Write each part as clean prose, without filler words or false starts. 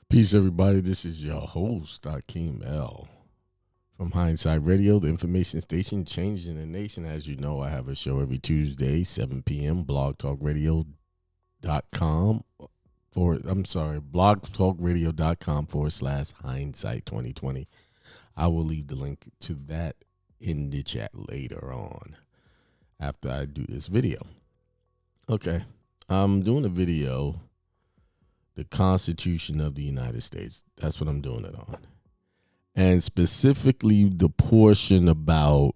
Peace, everybody. This is your host, Akeem L. From Hindsight Radio, the information station changing the nation. As you know, I have a show every Tuesday, 7 p.m., blogtalkradio.com blogtalkradio.com/hindsight 2020. I will leave the link to that in the chat later on after I do this video. Okay, I'm doing a video, the Constitution of the United States. That's what I'm doing it on. And specifically the portion about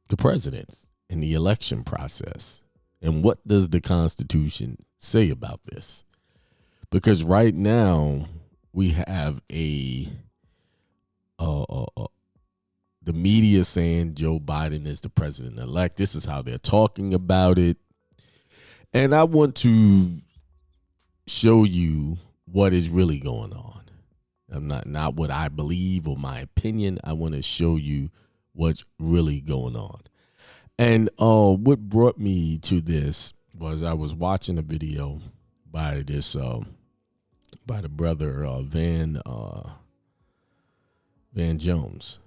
the president and the election process. And what does the Constitution say about this? Because right now we have the media saying Joe Biden is the president-elect. This is how they're talking about it. And I want to show you what is really going on. I'm not what I believe or my opinion. I want to show you what's really going on. And what brought me to this was I was watching a video by this by the brother Van Jones.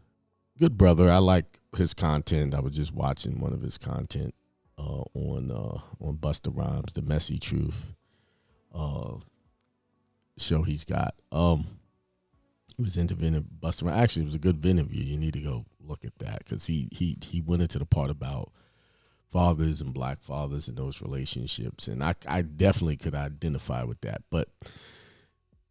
Good brother. I like his content. I was just watching one of his content on Busta Rhymes, The Messy Truth show he's got. He was interviewing Busta Rhymes. Actually, it was a good interview. You need to go look at that because he went into the part about fathers and black fathers and those relationships, and I definitely could identify with that. But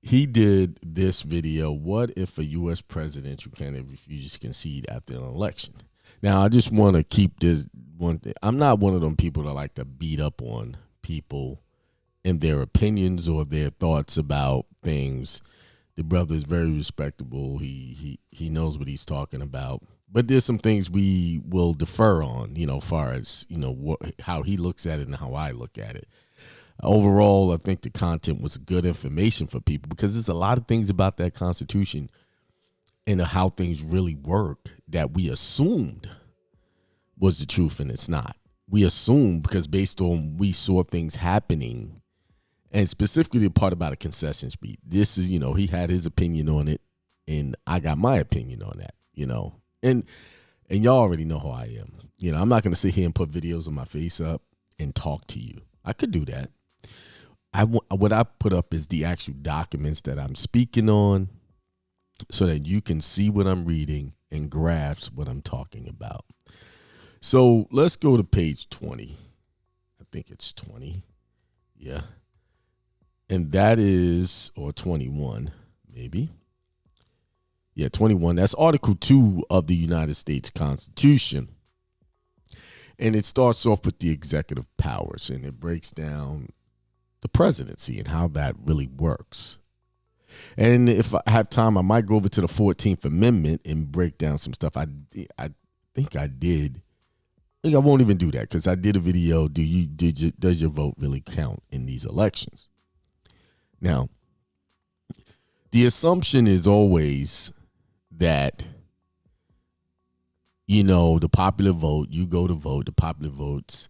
he did this video: what if a U.S. presidential candidate refuses to concede after an election? Now, I just want to keep this one thing. I'm not one of them people that like to beat up on people and their opinions or their thoughts about things. The brother is very respectable. He knows what he's talking about. But there's some things we will defer on, far as, how he looks at it and how I look at it. Overall, I think the content was good information for people because there's a lot of things about that Constitution and how things really work that we assumed was the truth, and it's not. We assumed because based on we saw things happening. And specifically the part about a concession speech. This is, he had his opinion on it, and I got my opinion on that, And y'all already know how I am. I'm not going to sit here and put videos of my face up and talk to you. I could do that. What I put up is the actual documents that I'm speaking on so that you can see what I'm reading and grasp what I'm talking about. So let's go to page 20. I think it's 20. Yeah. And that is, or 21, maybe. Yeah, 21. That's Article 2 of the United States Constitution. And it starts off with the executive powers, and it breaks down the presidency and how that really works. And if I have time, I might go over to the 14th Amendment and break down some stuff. I think I did. I won't even do that because I did a video, does your vote really count in these elections? Now, the assumption is always that, the popular vote, you go to vote, the popular votes,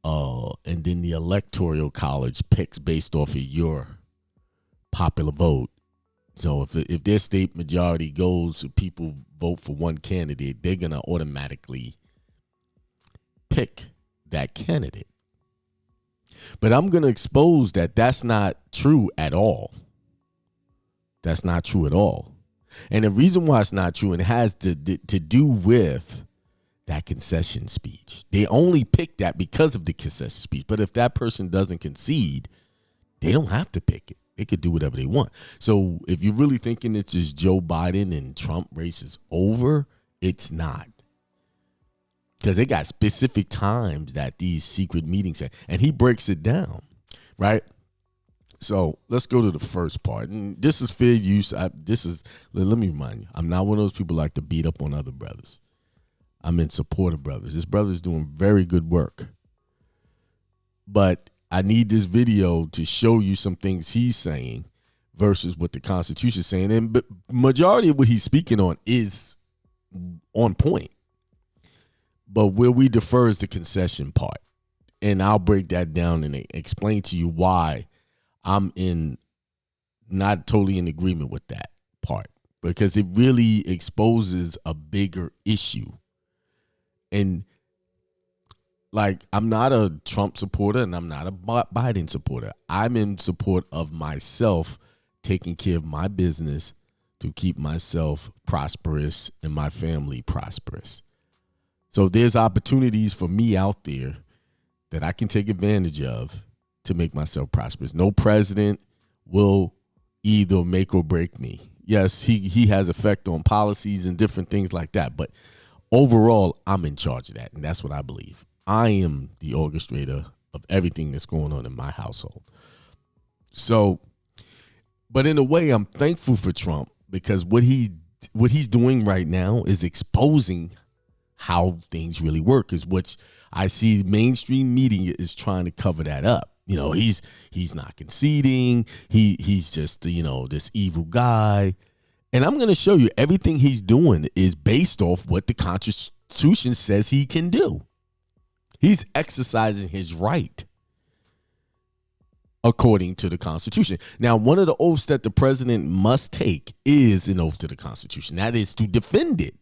and then the electoral college picks based off of your popular vote. So if their state majority goes, people vote for one candidate, they're going to automatically pick that candidate. But I'm going to expose that that's not true at all. That's not true at all. And the reason why it's not true, and it has to do with that concession speech. They only pick that because of the concession speech. But if that person doesn't concede, they don't have to pick it. They could do whatever they want. So if you're really thinking it's just Joe Biden and Trump race is over, it's not. Because they got specific times that these secret meetings are, and he breaks it down, right? So let's go to the first part. And this is fair use. Let me remind you, I'm not one of those people like to beat up on other brothers. I'm in support of brothers. This brother is doing very good work. But I need this video to show you some things he's saying versus what the Constitution is saying. And but majority of what he's speaking on is on point. But where we defer is the concession part. And I'll break that down and explain to you why I'm in not totally in agreement with that part because it really exposes a bigger issue. And like, I'm not a Trump supporter and I'm not a Biden supporter. I'm in support of myself taking care of my business to keep myself prosperous and my family prosperous. So there's opportunities for me out there that I can take advantage of to make myself prosperous. No president will either make or break me. Yes, he has effect on policies and different things like that, but overall, I'm in charge of that, and that's what I believe. I am the orchestrator of everything that's going on in my household. So, but in a way, I'm thankful for Trump because what he's doing right now is exposing how things really work, is what I see mainstream media is trying to cover that up. You know, he's not conceding. He's just, this evil guy. And I'm going to show you everything he's doing is based off what the Constitution says he can do. He's exercising his right according to the Constitution. Now, one of the oaths that the president must take is an oath to the Constitution. That is to defend it,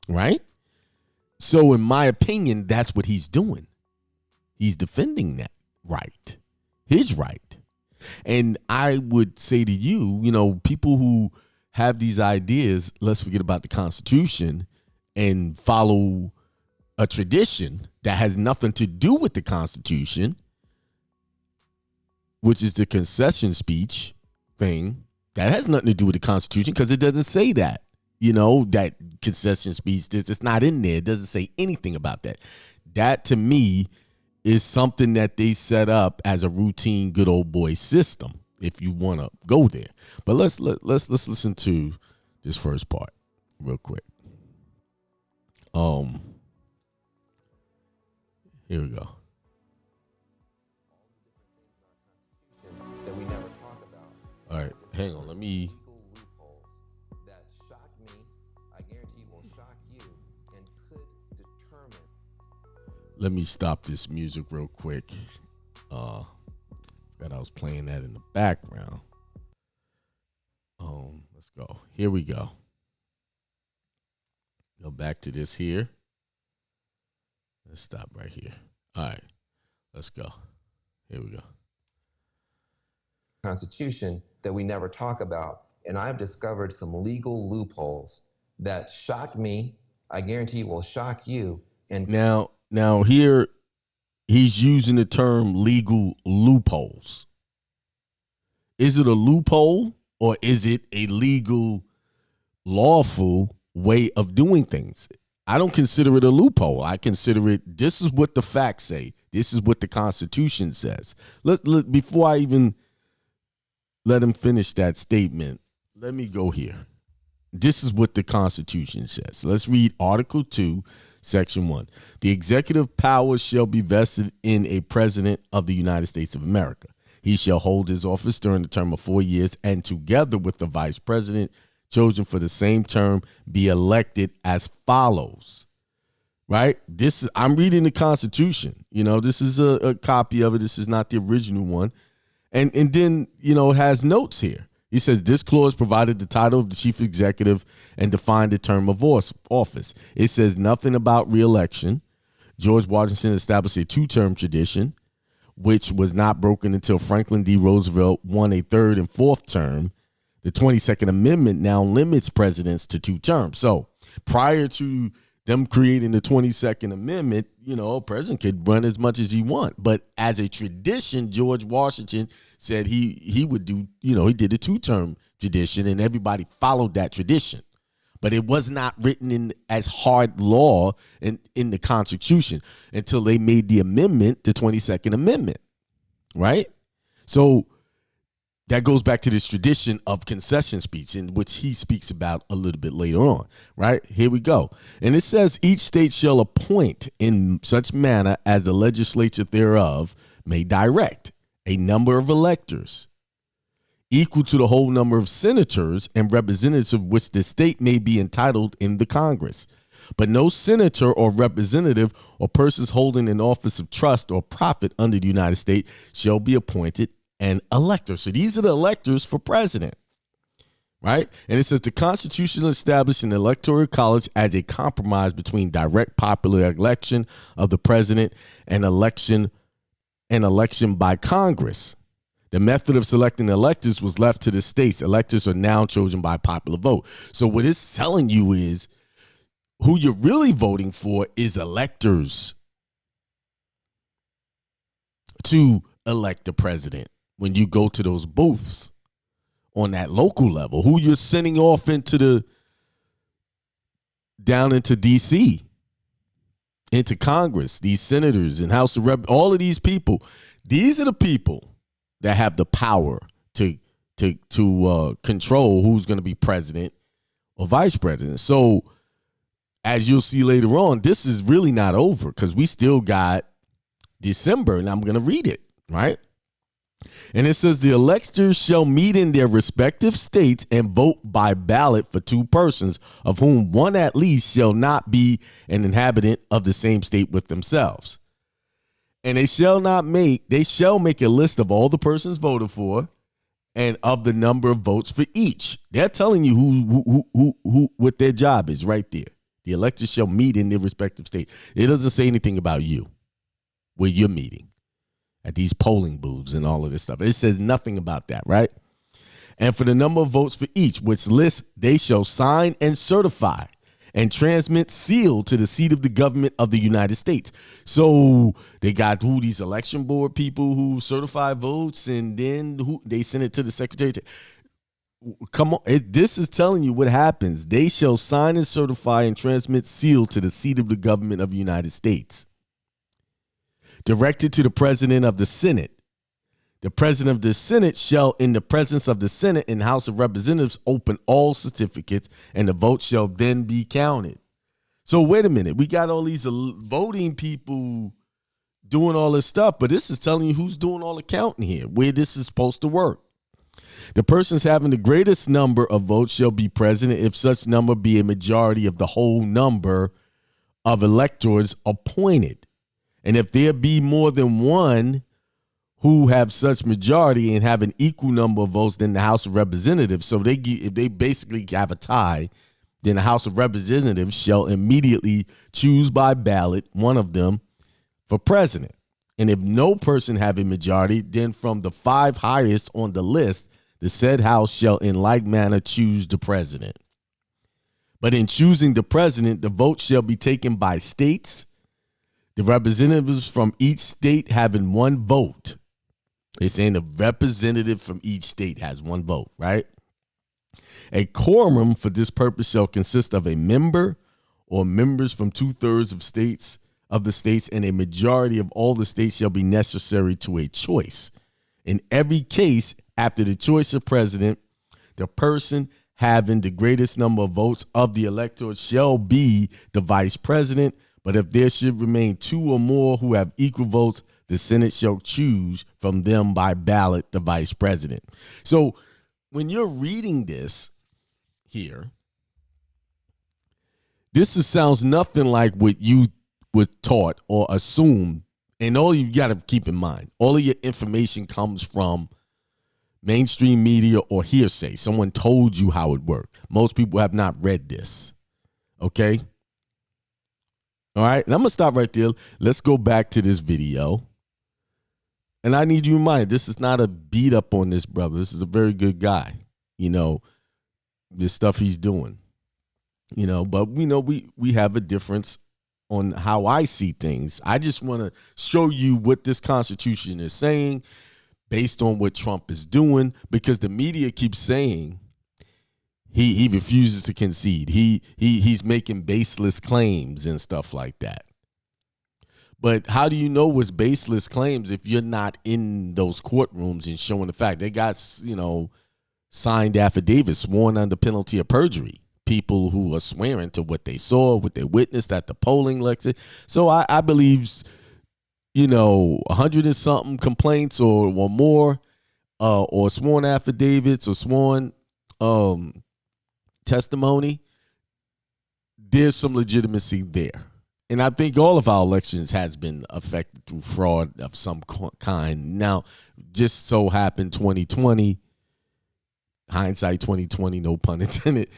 right? So in my opinion, that's what he's doing. He's defending that right, his right. And I would say to you, people who have these ideas, let's forget about the Constitution and follow a tradition that has nothing to do with the Constitution, which is the concession speech thing. That has nothing to do with the Constitution because it doesn't say that. That concession speech, it's not in there. It doesn't say anything about that. That, to me, is something that they set up as a routine good old boy system, if you want to go there. But let's listen to this first part real quick. Here we go. That we never talk about. All right, hang on. Let me. Loopholes that shock me, I guarantee will shock you, and could determine. Let me stop this music real quick. That I was playing that in the background. Let's go. Here we go. Go back to this here. Let's stop right here. All right, let's go. Here we go. Constitution that we never talk about, and I've discovered some legal loopholes that shock me, I guarantee will shock you. And now here he's using the term legal loopholes. Is it a loophole or is it a legal, lawful way of doing things? I don't consider it a loophole. I consider it, this is what the facts say. This is what the Constitution says. Before I even let him finish that statement, let me go here. This is what the Constitution says. Let's read Article 2, Section 1. The executive powers shall be vested in a president of the United States of America. He shall hold his office during the term of 4 years, and together with the vice president chosen for the same term, be elected as follows. Right? I'm reading the Constitution. This is a copy of it. This is not the original one. And then, it has notes here. He says this clause provided the title of the chief executive and defined the term of office. It says nothing about reelection. George Washington established a two-term tradition, which was not broken until Franklin D. Roosevelt won a third and fourth term. The 22nd Amendment now limits presidents to 2 terms. So prior to them creating the 22nd Amendment, a president could run as much as he want. But as a tradition, George Washington said he would do, he did a 2-term tradition, and everybody followed that tradition. But it was not written in as hard law in the Constitution until they made the amendment, the 22nd Amendment, right? So that goes back to this tradition of concession speech, in which he speaks about a little bit later on, right? Here we go. And it says each state shall appoint in such manner as the legislature thereof may direct a number of electors equal to the whole number of senators and representatives of which the state may be entitled in the Congress. But no senator or representative or persons holding an office of trust or profit under the United States shall be appointed and electors. So these are the electors for president, right? And it says the Constitution established an electoral college as a compromise between direct popular election of the president and election by Congress. The method of selecting electors was left to the states. Electors are now chosen by popular vote. So what it's telling you is who you're really voting for is electors to elect the president. When you go to those booths on that local level, who you're sending off down into DC, into Congress, these senators and House of Rep, all of these people, these are the people that have the power to control who's going to be president or vice president. So as you'll see later on, this is really not over because we still got December, and I'm going to read it, right? And it says the electors shall meet in their respective states and vote by ballot for two persons, of whom one at least shall not be an inhabitant of the same state with themselves. And they shall make a list of all the persons voted for and of the number of votes for each. They're telling you who what their job is right there. The electors shall meet in their respective state. It doesn't say anything about you, where you're meeting at these polling booths and all of this stuff. It says nothing about that, right? And for the number of votes for each, which list they shall sign and certify and transmit sealed to the seat of the government of the United States. So they got these election board people who certify votes, and then they send it to the secretary. Come on, this is telling you what happens. They shall sign and certify and transmit sealed to the seat of the government of the United States. Directed to the president of the Senate. The president of the Senate shall, in the presence of the Senate and House of Representatives, open all certificates, and the vote shall then be counted. So wait a minute. We got all these voting people doing all this stuff, but this is telling you who's doing all the counting here, where this is supposed to work. The persons having the greatest number of votes shall be president if such number be a majority of the whole number of electors appointed. And if there be more than one who have such majority and have an equal number of votes, then the House of Representatives, so if they basically have a tie, then the House of Representatives shall immediately choose by ballot one of them for president. And if no person have a majority, then from the 5 highest on the list, the said House shall in like manner choose the president. But in choosing the president, the vote shall be taken by states, the representatives from each state having one vote. They're saying the representative from each state has one vote, right? A quorum for this purpose shall consist of a member or members from 2/3 of the states, and a majority of all the states shall be necessary to a choice. In every case, after the choice of president, the person having the greatest number of votes of the electorate shall be the vice president. But if there should remain 2 or more who have equal votes, the Senate shall choose from them by ballot the vice president. So when you're reading this here, sounds nothing like what you were taught or assumed. And all you got to keep in mind, all of your information comes from mainstream media or hearsay. Someone told you how it worked. Most people have not read this. Okay? All right, and I'm going to stop right there. Let's go back to this video. And I need you in mind, this is not a beat up on this brother. This is a very good guy. This stuff he's doing. But we have a difference on how I see things. I just want to show you what this Constitution is saying based on what Trump is doing, because the media keeps saying he refuses to concede. He's making baseless claims and stuff like that. But how do you know what's baseless claims if you're not in those courtrooms and showing the fact? They got, signed affidavits sworn under penalty of perjury. People who are swearing to what they saw, what they witnessed at the polling lecture. So I believe, 100 and something complaints or more, or sworn affidavits or sworn testimony, there's some legitimacy there. And I think all of our elections has been affected through fraud of some kind. Now, just so happened 2020, hindsight 2020, no pun intended,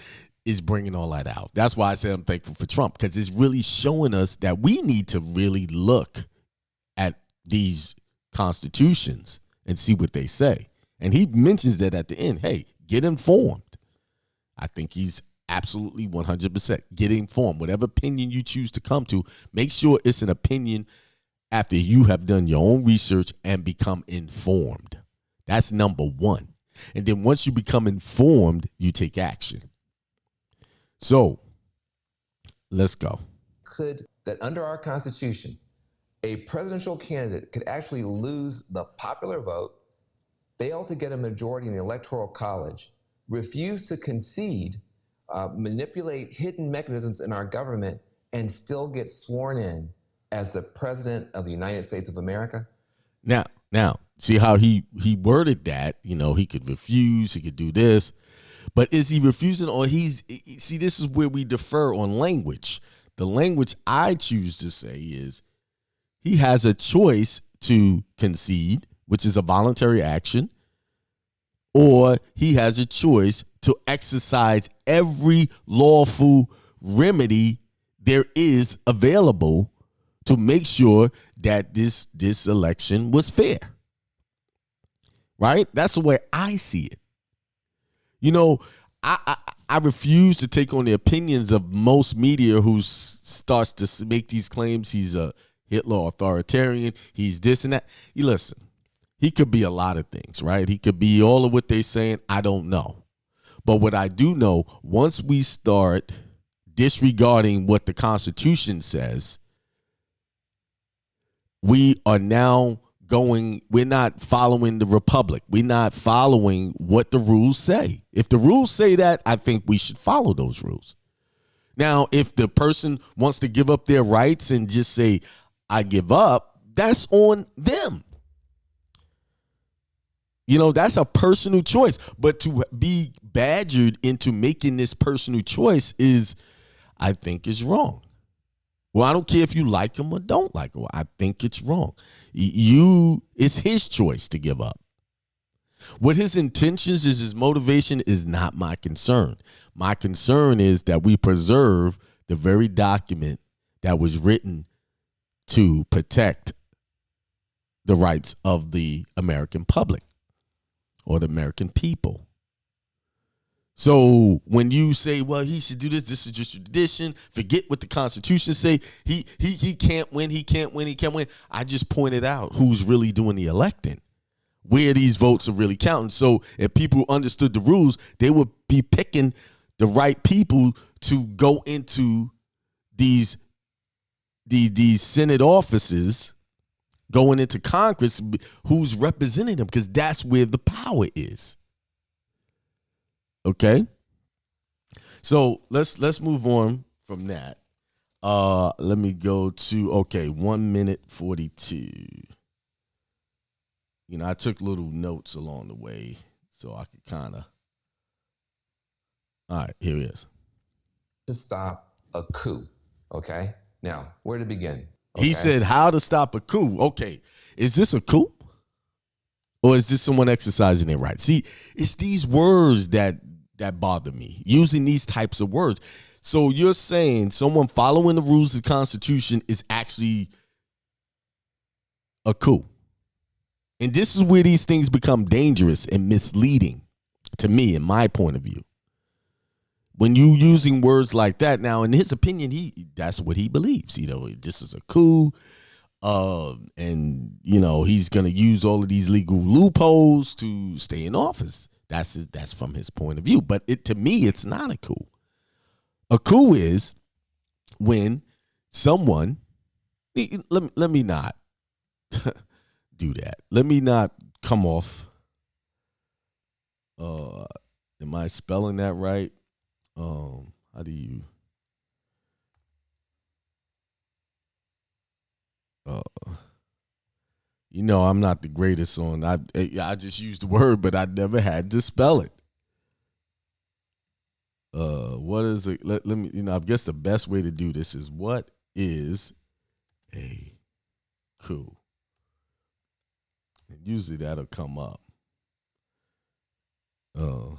is bringing all that out. That's why I said I'm thankful for Trump, because it's really showing us that we need to really look at these constitutions and see what they say. And he mentions that at the end. Hey, get informed. I think he's absolutely 100%. Get informed. Whatever opinion you choose to come to, make sure it's an opinion after you have done your own research and become informed. That's number one. And then once you become informed, you take action. So let's go. Could that under our Constitution, a presidential candidate could actually lose the popular vote, fail to get a majority in the Electoral College, refuse to concede, manipulate hidden mechanisms in our government, and still get sworn in as the president of the United States of America? Now, see how he worded that? You know, he could refuse, he could do this. But is he refusing, or see, this is where we defer on language. The language I choose to say is he has a choice to concede, which is a voluntary action, or he has a choice to exercise every lawful remedy there is available to make sure that this election was fair. Right? That's the way I see it. You know, I refuse to take on the opinions of most media who starts to make these claims. He's a Hitler authoritarian. He's this and that. You listen, he could be a lot of things, right? He could be all of what they're saying. I don't know. But what I do know, once we start disregarding what the Constitution says, we are now we're not following the Republic. We're not following what the rules say. If the rules say that, I think we should follow those rules. Now, if the person wants to give up their rights and just say, I give up, that's on them. You know, that's a personal choice. But to be badgered into making this personal choice I think is wrong. Well, I don't care if you like him or don't like him. I think it's wrong. It's his choice to give up. What his intentions is, his motivation is not my concern. My concern is that we preserve the very document that was written to protect the rights of the American public or the American people. So when you say, well, he should do this, this is just tradition, forget what the Constitution say, he can't win, he can't win, he can't win. I just pointed out who's really doing the electing, where these votes are really counting. So if people understood the rules, they would be picking the right people to go into these Senate offices, going into Congress, who's representing them, because that's where the power is. Okay, so let's move on from that. Let me go to 1 minute 42. You know, I took little notes along the way so I could kind of. All right, here it is. To stop a coup. Okay, now where to begin? Okay. He said how to stop a coup. Okay, is this a coup? Or is this someone exercising their rights? See, it's these words that bother me, using these types of words. So you're saying someone following the rules of the Constitution is actually a coup. And this is where these things become dangerous and misleading to me, in my point of view. When you using words like that, now in his opinion, that's what he believes. You know, this is a coup. And you know, he's going to use all of these legal loopholes to stay in office. That's from his point of view. But to me, it's not a coup. A coup is when someone, let me not do that. Let me not come off. Am I spelling that right? How do you? You know, I'm not the greatest on. I just used the word, but I never had to spell it. What is it? Let me. You know, I guess the best way to do this is what is a coup. And usually that'll come up. No,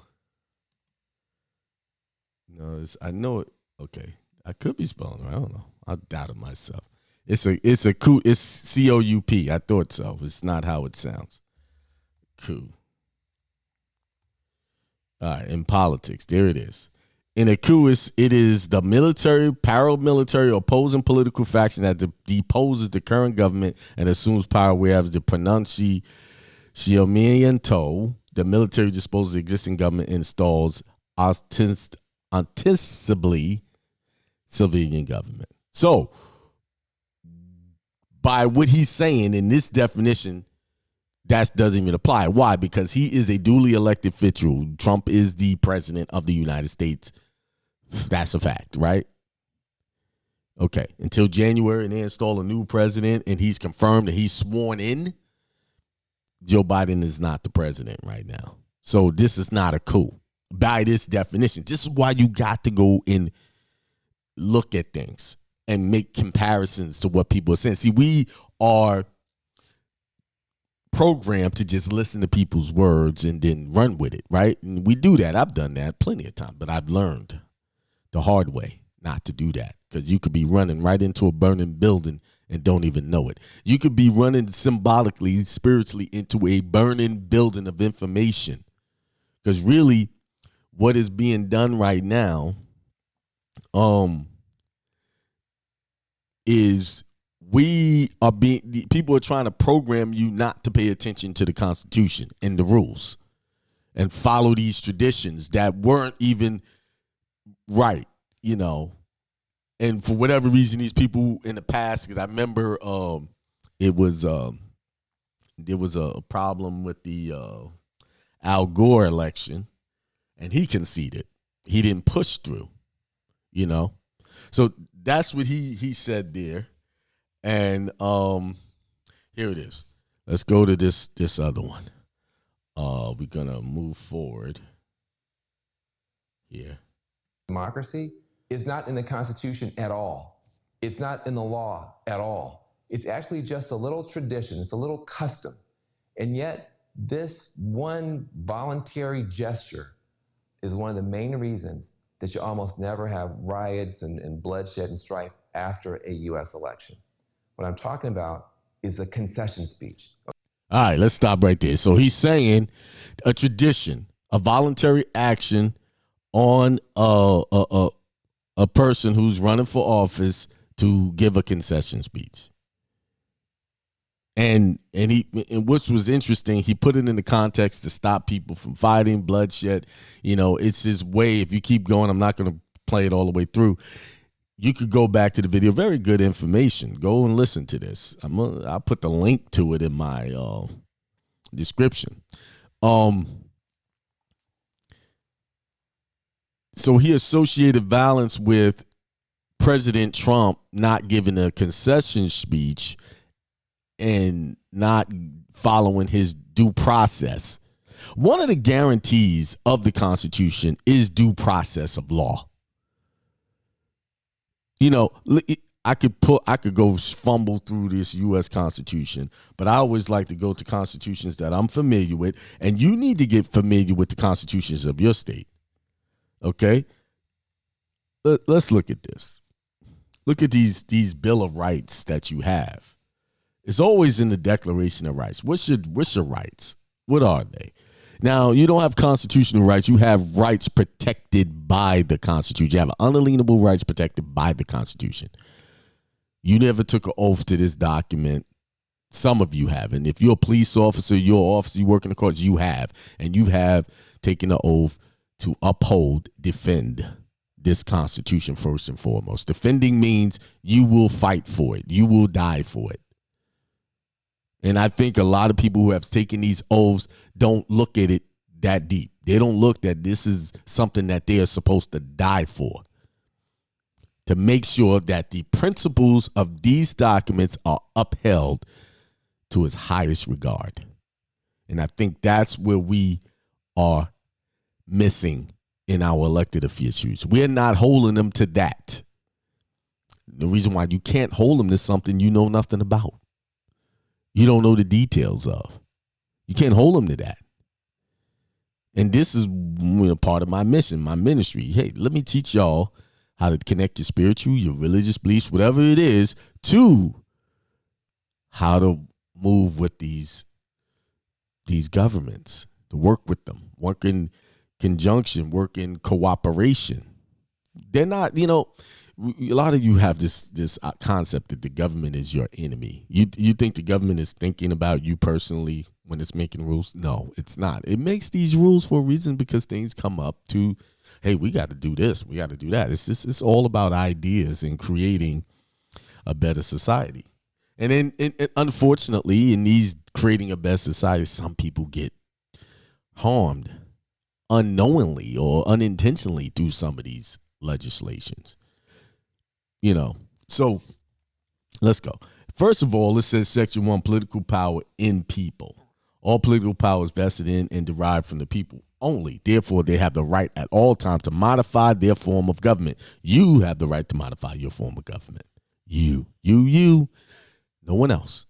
I know it. Okay, I could be spelling it. I don't know. I doubted myself. It's a coup. It's COUP. I thought so. It's not how it sounds. Coup. All right, in politics, there it is. In a coup, it is the military, paramilitary, opposing political faction that deposes the current government and assumes power, whereas the pronunciamiento, the military disposes the existing government and installs ostensibly civilian government. So, by what he's saying in this definition, that doesn't even apply. Why? Because he is a duly elected official. Trump is the president of the United States. That's a fact, right? Okay. Until January and they install a new president and he's confirmed and he's sworn in, Joe Biden is not the president right now. So this is not a coup by this definition. This is why you got to go and look at things and make comparisons to what people are saying. See, we are programmed to just listen to people's words and then run with it, right? And we do that. I've done that plenty of times, but I've learned the hard way not to do that, because you could be running right into a burning building and don't even know it. You could be running symbolically, spiritually into a burning building of information, because really what is being done right now is people are trying to program you not to pay attention to the Constitution and the rules and follow these traditions that weren't even right, and for whatever reason, these people in the past, because I remember there was a problem with the Al Gore election, and he conceded. He didn't push through, So that's what he said there. And here it is. Let's go to this other one. We're gonna move forward here. Democracy is not in the Constitution at all. It's not in the law at all. It's actually just a little tradition. It's a little custom. And yet, this one voluntary gesture is one of the main reasons that you almost never have riots and bloodshed and strife after a U.S. election. What I'm talking about is a concession speech. All right, let's stop right there. So he's saying a tradition, a voluntary action on a person who's running for office to give a concession speech. And which was interesting, he put it in the context to stop people from fighting, bloodshed. It's his way. If you keep going, I'm not going to play it all the way through. You could go back to the video. Very good information. Go and listen to this. I'll put the link to it in my description. So he associated violence with President Trump not giving a concession speech and not following his due process. One of the guarantees of the Constitution is due process of law. I could go fumble through this U.S. Constitution, but I always like to go to constitutions that I'm familiar with, and you need to get familiar with the constitutions of your state. Okay? Let's look at this. Look at these Bill of Rights that you have. It's always in the Declaration of Rights. What's your rights? What are they? Now, you don't have constitutional rights. You have rights protected by the Constitution. You have unalienable rights protected by the Constitution. You never took an oath to this document. Some of you haven't. If you're a police officer, you work in the courts, you have. And you have taken the oath to defend this Constitution first and foremost. Defending means you will fight for it. You will die for it. And I think a lot of people who have taken these oaths don't look at it that deep. They don't look that this is something that they are supposed to die for, to make sure that the principles of these documents are upheld to its highest regard. And I think that's where we are missing in our elected officials. We're not holding them to that. The reason why you can't hold them to something you know nothing about. You don't know the details of. You can't hold them to that. And this is part of my mission, my ministry. Hey, let me teach y'all how to connect your spiritual, your religious beliefs, whatever it is, to how to move with these governments, to work with them, work in conjunction, work in cooperation. They're not, a lot of you have this concept that the government is your enemy. You think the government is thinking about you personally when it's making rules? No, it's not. It makes these rules for a reason, because things come up to, hey, we got to do this, we got to do that. It's all about ideas and creating a better society. And then, unfortunately, in these creating a better society, some people get harmed unknowingly or unintentionally through some of these legislations. So let's go. First of all, it says Section 1, political power in people. All political power is vested in and derived from the people only. Therefore, they have the right at all times to modify their form of government. You have the right to modify your form of government. You. No one else.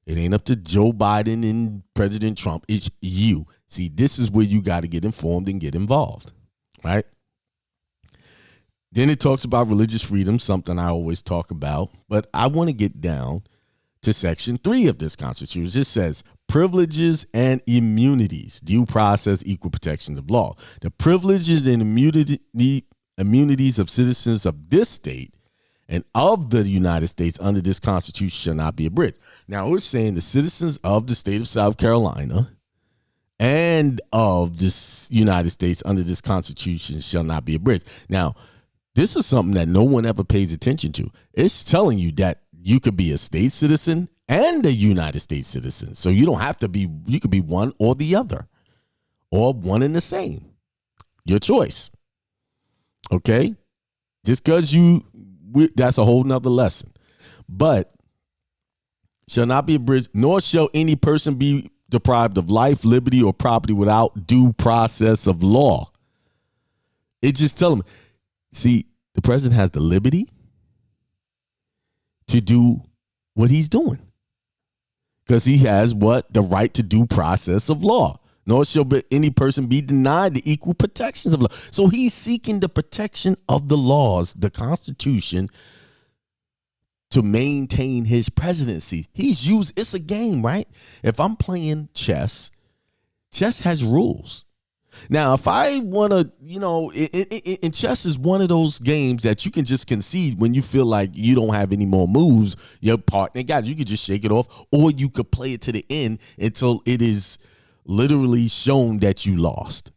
It ain't up to Joe Biden and President Trump. It's you. See, this is where you got to get informed and get involved, right? Then it talks about religious freedom, something I always talk about, but I want to get down to Section 3 of this Constitution. It says privileges and immunities, due process, equal protection of law. The privileges and immunities of citizens of this state and of the United States under this Constitution shall not be abridged. Now, we're saying the citizens of the state of South Carolina and of this United States under this Constitution shall not be abridged. Now, this is something that no one ever pays attention to. It's telling you that you could be a state citizen and a United States citizen. So you don't have to be, you could be one or the other, or one and the same. Your choice. Okay? Just because that's a whole nother lesson. But shall not be abridged, nor shall any person be deprived of life, liberty, or property without due process of law. It just tell them, see, the president has the liberty to do what he's doing, because he has the right to due process of law. Nor shall any person be denied the equal protections of law. So he's seeking the protection of the laws, the Constitution, to maintain his presidency. It's a game, right? If I'm playing chess has rules. Now, if I want to, and chess is one of those games that you can just concede when you feel like you don't have any more moves. Your partner got it. You could just shake it off, or you could play it to the end until it is literally shown that you lost.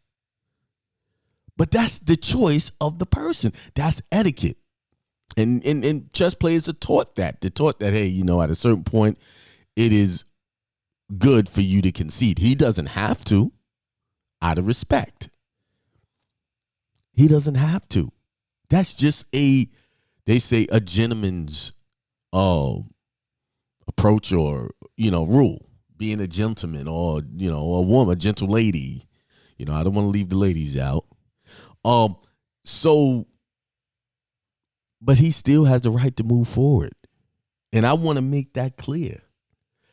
But that's the choice of the person. That's etiquette. And chess players are taught that. They're taught that, hey, at a certain point, it is good for you to concede. He doesn't have to, out of respect. He doesn't have to. That's just they say a gentleman's approach, or, rule. Being a gentleman, or, a woman, a gentle lady. I don't want to leave the ladies out. But he still has the right to move forward. And I want to make that clear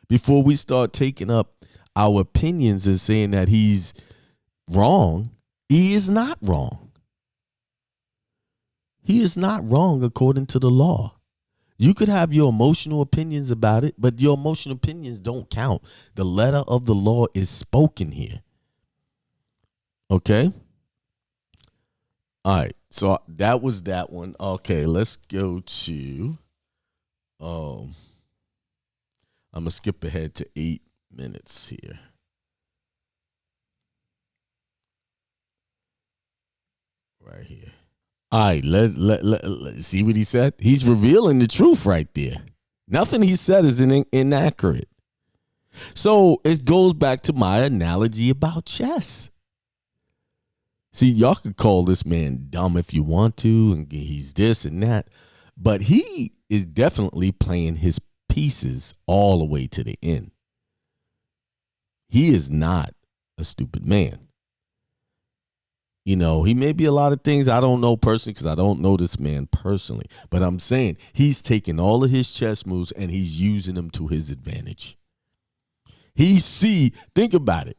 before we start taking up our opinions and saying that he's wrong. He is not wrong. He is not wrong according to the law. You could have your emotional opinions about it, but your emotional opinions don't count. The letter of the law is spoken here. Okay? All right. So that was that one. Okay, let's go to I'm going to skip ahead to 8 minutes here. Right here. All right, let's see what he said. He's revealing the truth right there. Nothing he said is inaccurate. So it goes back to my analogy about chess. See, y'all could call this man dumb if you want to, and he's this and that, but he is definitely playing his pieces all the way to the end. He is not a stupid man. You know, he may be a lot of things I don't know personally because I don't know this man personally. But I'm saying he's taking all of his chess moves and he's using them to his advantage. Think about it.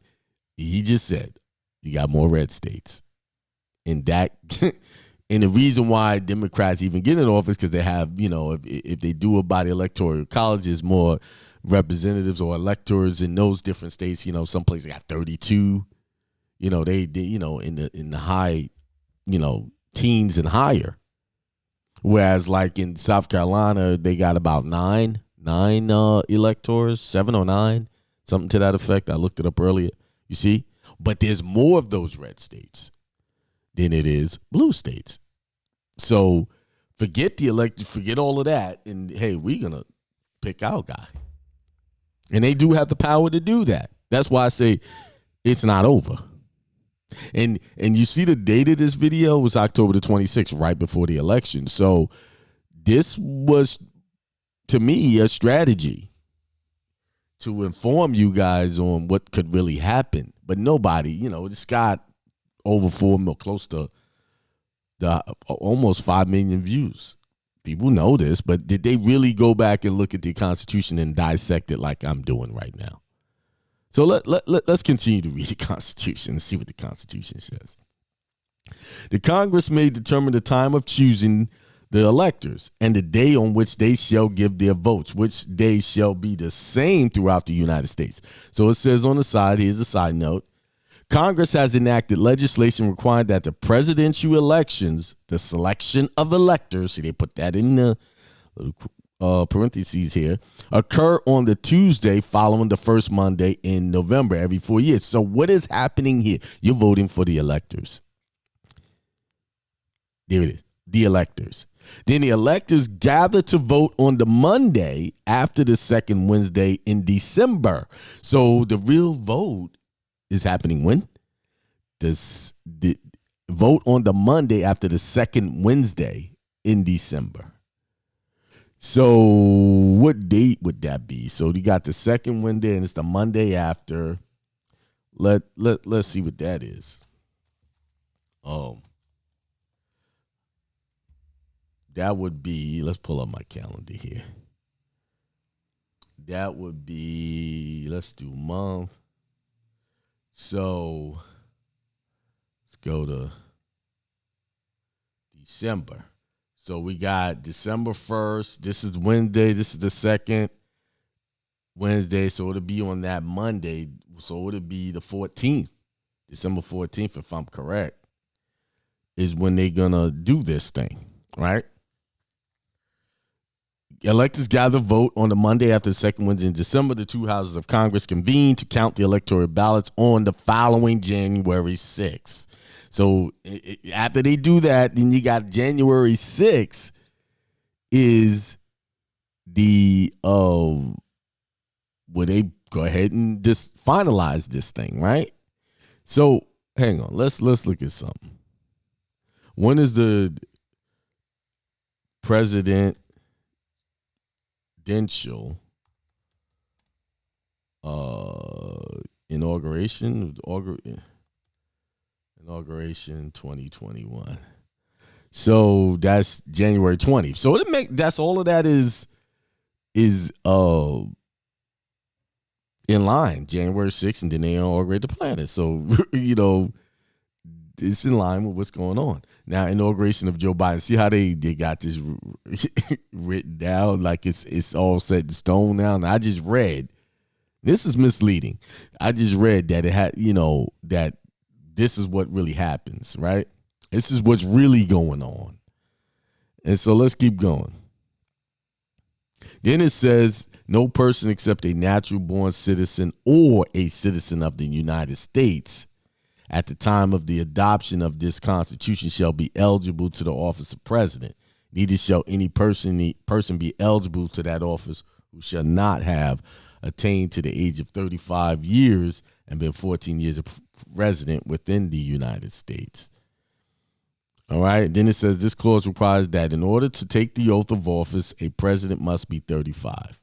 He just said you got more red states. And that, and the reason why Democrats even get in office because they have, you know, if they do it by the electoral college, there's more representatives or electors in those different states. You know, some places got 32. You know, they you know, in the high, you know, teens and higher. Whereas like in South Carolina, they got about nine electors, 7 or 9, something to that effect. I looked it up earlier. You see? But there's more of those red states than it is blue states. So forget the elected, forget all of that. And hey, we're going to pick our guy. And they do have the power to do that. That's why I say it's not over. And you see the date of this video was October the 26th, right before the election. So this was, to me, a strategy to inform you guys on what could really happen. But nobody, you know, it's got over 4 million, close to almost 5 million views. People know this, but did they really go back and look at the Constitution and dissect it like I'm doing right now? So let's continue to read the Constitution and see what the Constitution says. The Congress may determine the time of choosing the electors and the day on which they shall give their votes, which day shall be the same throughout the United States. So it says on the side, here's a side note, Congress has enacted legislation requiring that the presidential elections, the selection of electors, see they put that in the parentheses here, occur on the Tuesday following the first Monday in November every 4 years. So what is happening here? You're voting for the electors. There it is, the electors. Then the electors gather to vote on the Monday after the second Wednesday in December. So the real vote is happening when? The vote on the Monday after the second Wednesday in December. So what date would that be? So you got the second Wednesday and it's the Monday after. Let's see what that is. That would be, let's pull up my calendar here. That would be, let's do month. So let's go to December. So we got December 1st. This is Wednesday. This is the second Wednesday. So it'll be on that Monday. So it'll be the 14th, December 14th, if I'm correct, is when they're going to do this thing, right? Electors gather vote on the Monday after the second Wednesday in December. The two houses of Congress convene to count the electoral ballots on the following January 6th. So after they do that, then you got January 6th is the where they go ahead and just finalize this thing, right? So hang on, let's look at something. When is the presidential inauguration 2021. So that's January 20th. So that's all of that is in line, January 6th, and then they inaugurate the planet. So you know, it's in line with what's going on. Now, inauguration of Joe Biden. See how they got this written down like it's all set in stone now. And I just read, this is misleading. I just read that it had, you know, that this is what really happens, right? This is what's really going on. And so let's keep going. Then it says, no person except a natural born citizen or a citizen of the United States at the time of the adoption of this Constitution shall be eligible to the office of president. Neither shall any person be eligible to that office who shall not have attained to the age of 35 years and been 14 years a resident within the United States. All right. Then it says this clause requires that in order to take the oath of office, a president must be 35,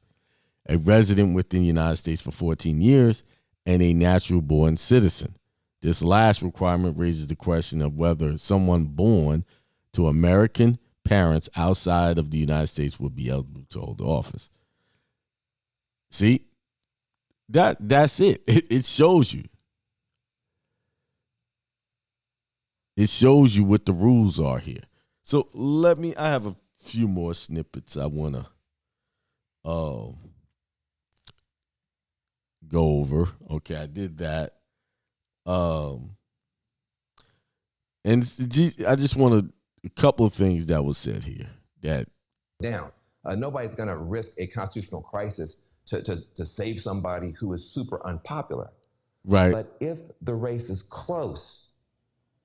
a resident within the United States for 14 years, and a natural born citizen. This last requirement raises the question of whether someone born to American parents outside of the United States would be eligible to hold the office. See, that's it. It shows you. It shows you what the rules are here. So I have a few more snippets I want to go over. Okay, I did that. And I just wanted a couple of things that was said here that down. Nobody's going to risk a constitutional crisis to save somebody who is super unpopular. Right. But if the race is close,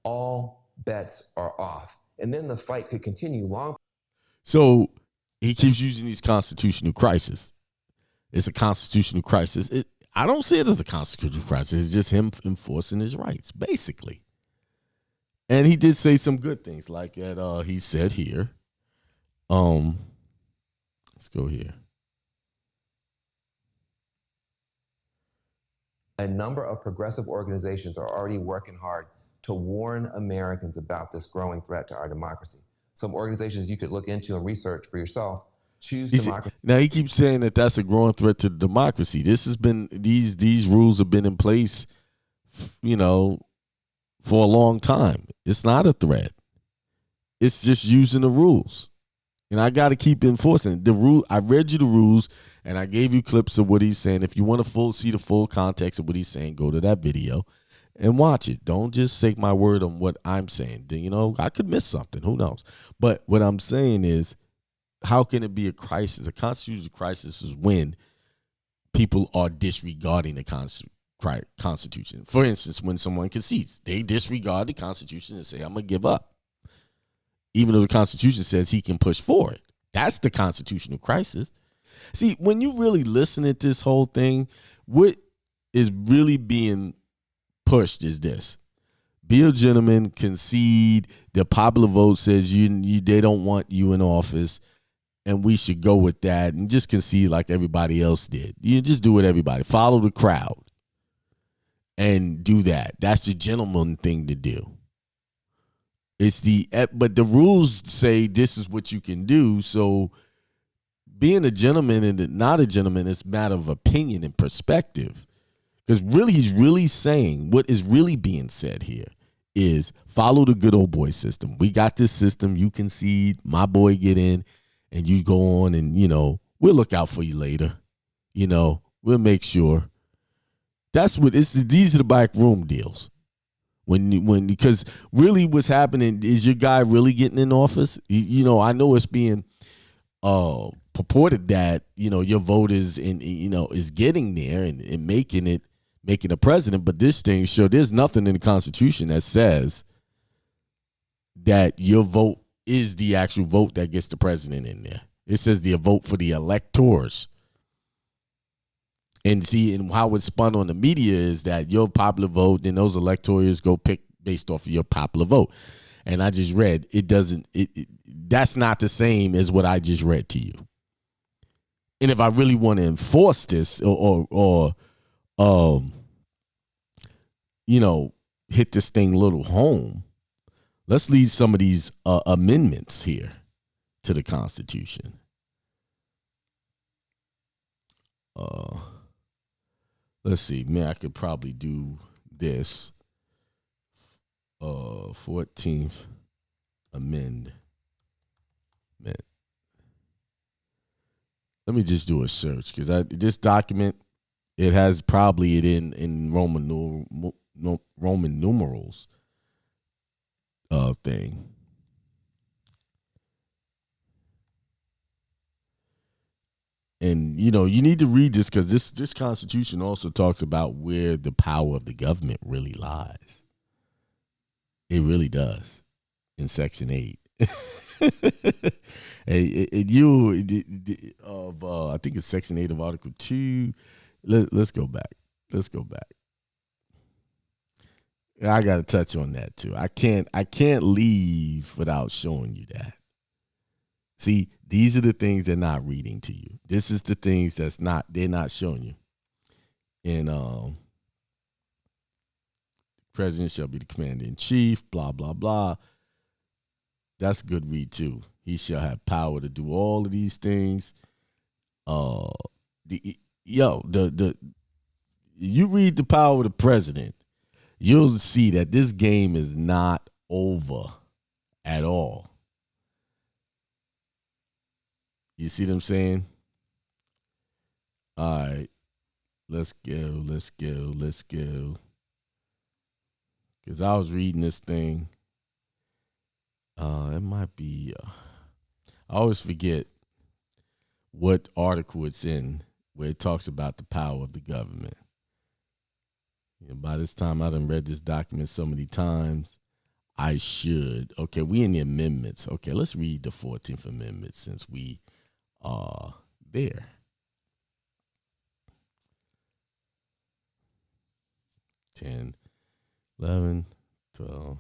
all bets are off. And then the fight could continue long. So he keeps using these constitutional crises. It's a constitutional crisis. I don't see it as a constitutional crisis. It's just him enforcing his rights, basically. And he did say some good things, like he said here. Let's go here. A number of progressive organizations are already working hard to warn Americans about this growing threat to our democracy. Some organizations you could look into and research for yourself. Choose democracy. Now he keeps saying that that's a growing threat to democracy. This has been these rules have been in place, for a long time. It's not a threat. It's just using the rules, and I got to keep enforcing the rule. I read you the rules, and I gave you clips of what he's saying. If you want to see the full context of what he's saying, go to that video and watch it. Don't just take my word on what I'm saying. I could miss something. Who knows? But what I'm saying is, how can it be a crisis? A constitutional crisis is when people are disregarding the Constitution. For instance, when someone concedes, they disregard the Constitution and say, I'm going to give up. Even though the Constitution says he can push for it. That's the constitutional crisis. See, when you really listen at this whole thing, what is really being pushed is this. Be a gentleman, concede. The popular vote says they don't want you in office, and we should go with that and just concede like everybody else did. You just do what everybody. Follow the crowd and do that. That's the gentleman thing to do. But the rules say this is what you can do. So being a gentleman and not a gentleman is a matter of opinion and perspective. Because really, he's really saying what is really being said here is follow the good old boy system. We got this system. You concede, my boy get in, and you go on and, we'll look out for you later. We'll make sure. That's what these are the back room deals. Because really what's happening is your guy really getting in office. I know it's being purported that, your vote is is getting there and making a president. But this thing there's nothing in the Constitution that says that your vote is the actual vote that gets the president in there. It says the vote for the electors. And how it's spun on the media is that your popular vote, then those electors go pick based off of your popular vote. And I just read, that's not the same as what I just read to you. And if I really want to enforce this or hit this thing a little home, let's leave some of these amendments here to the Constitution. Let's see. Man, I could probably do this. 14th Amendment. Let me just do a search because this document, it has probably it in Roman numerals thing. And, you need to read this because this Constitution also talks about where the power of the government really lies. It really does in Section 8. I think it's Section 8 of Article 2. Let's go back. I got to touch on that too. I can't leave without showing you that. See, these are the things they're not reading to you. This is the things they're not showing you. And President shall be the commander in chief, blah, blah, blah. That's a good read too. He shall have power to do all of these things. The you read the power of the president, you'll see that this game is not over at all. You see what I'm saying? All right. Let's go. Because I was reading this thing. It might be, I always forget what article it's in where it talks about the power of the government. By this time, I done read this document so many times. I should. Okay, we in the amendments. Okay, let's read the 14th Amendment since we are there. 10, 11, 12,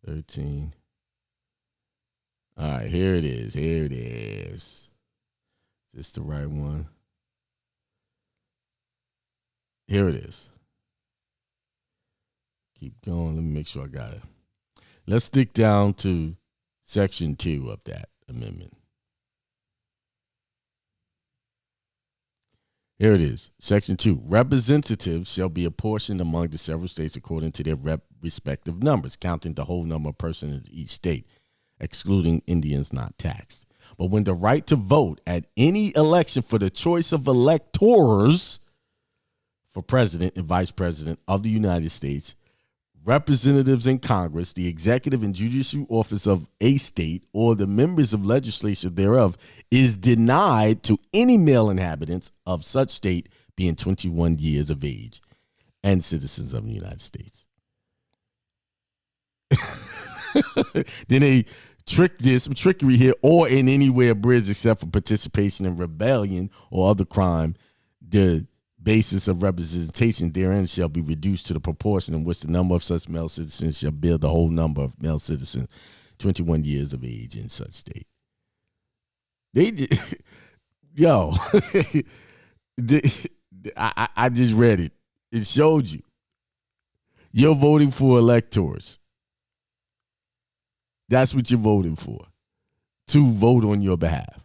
13. All right, here it is. Is this the right one? Here it is. Keep going. Let me make sure I got it. Let's stick down to Section 2 of that amendment. Here it is. Section 2. Representatives shall be apportioned among the several states according to their respective numbers, counting the whole number of persons in each state, excluding Indians not taxed. But when the right to vote at any election for the choice of electors for president and vice president of the United States, representatives in Congress, the executive and judicial office of a state, or the members of legislature thereof, is denied to any male inhabitants of such state being 21 years of age and citizens of the United States. Then they some trickery here, or in any way abridged except for participation in rebellion or other crime, the basis of representation therein shall be reduced to the proportion in which the number of such male citizens shall build the whole number of male citizens 21 years of age in such state. They yo, I just read it. It showed you. You're voting for electors. That's what you're voting for, to vote on your behalf.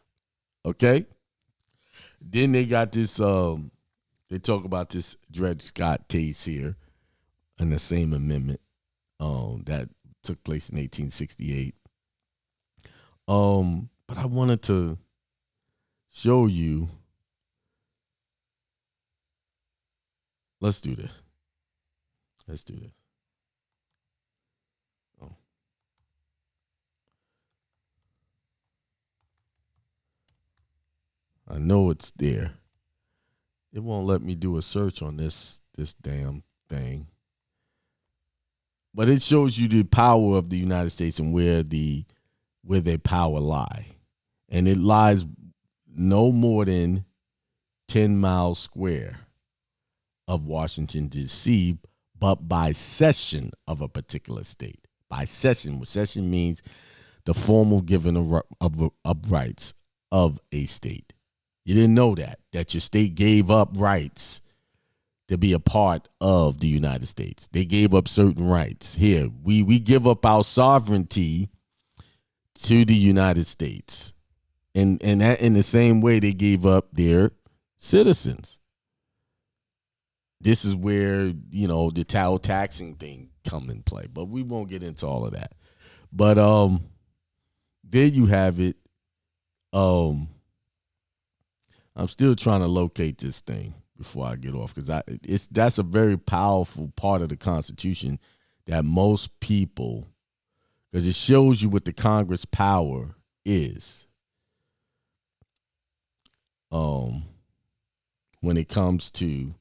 Okay? Then they got this, they talk about this Dred Scott case here in the same amendment that took place in 1868. But I wanted to show you. Let's do this. Oh. I know it's there. It won't let me do a search on this damn thing. But it shows you the power of the United States and where their power lie. And it lies no more than 10 miles square of Washington, D.C., but by cession of a particular state. By cession. Cession means the formal giving of rights of a state. You didn't know that your state gave up rights to be a part of the United States. They gave up certain rights. Here, we give up our sovereignty to the United States. And that in the same way they gave up their citizens. This is where, the Tao taxing thing come in play. But we won't get into all of that. But there you have it. I'm still trying to locate this thing before I get off, because that's a very powerful part of the Constitution that most people, because it shows you what the Congress power is. When it comes to,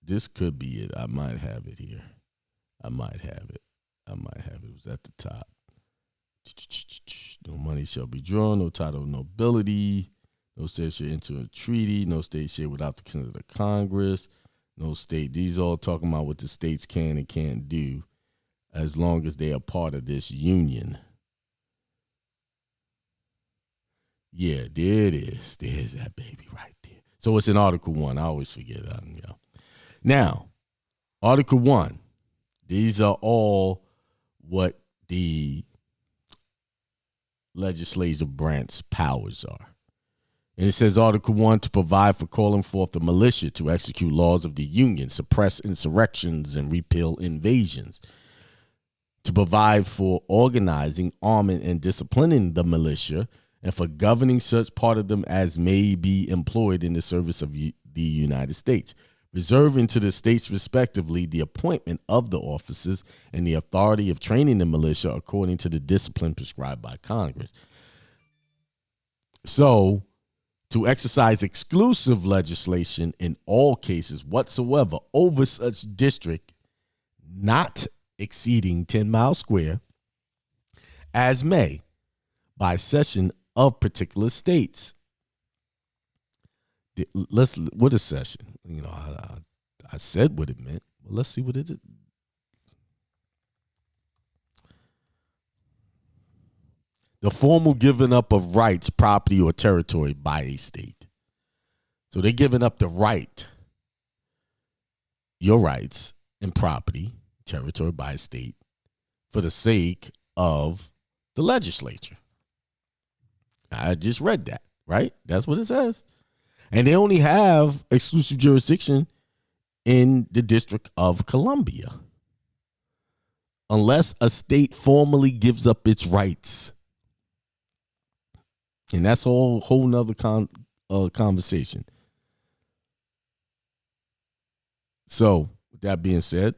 this could be it. I might have it here. I might have it. It was at the top. No money shall be drawn, no title of nobility, no state shall enter a treaty, no state shall without the consent of the Congress, no state. These all talking about what the states can and can't do as long as they are part of this union. Yeah, there it is. There's that baby right there. So it's in Article 1. I always forget that. Now, Article 1. These are all what the legislative branch powers are. And it says Article 1 to provide for calling forth the militia to execute laws of the Union, suppress insurrections, and repel invasions. To provide for organizing, arming, and disciplining the militia, and for governing such part of them as may be employed in the service of the United States, reserving to the states respectively the appointment of the officers and the authority of training the militia according to the discipline prescribed by Congress. So, to exercise exclusive legislation in all cases whatsoever over such district not exceeding 10 miles square as may by session of particular states. What is session? I said what it meant. Well, let's see what it is. The formal giving up of rights, property, or territory by a state. So they're giving up the right, your rights and property, territory by a state, for the sake of the legislature. I just read that, right? That's what it says. And they only have exclusive jurisdiction in the District of Columbia, unless a state formally gives up its rights. And that's a whole nother conversation. So, with that being said,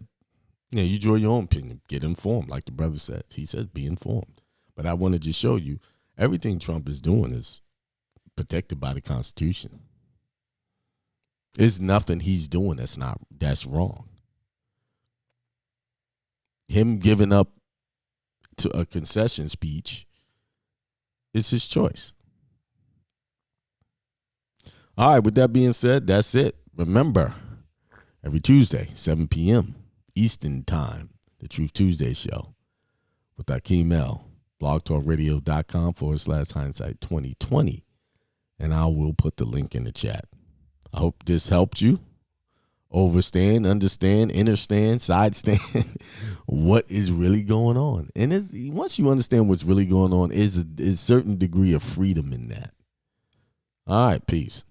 you draw your own opinion. Get informed, like the brother said. He says be informed. But I wanted to show you everything Trump is doing is protected by the Constitution. There's nothing he's doing that's wrong. Him giving up to a concession speech is his choice. All right, with that being said, that's it. Remember, every Tuesday, 7 p.m. Eastern Time, the Truth Tuesday show with Akeem L. blogtalkradio.com/hindsight 2020. And I will put the link in the chat. I hope this helped you understand, sidestand what is really going on. And once you understand what's really going on, is a certain degree of freedom in that. All right, peace.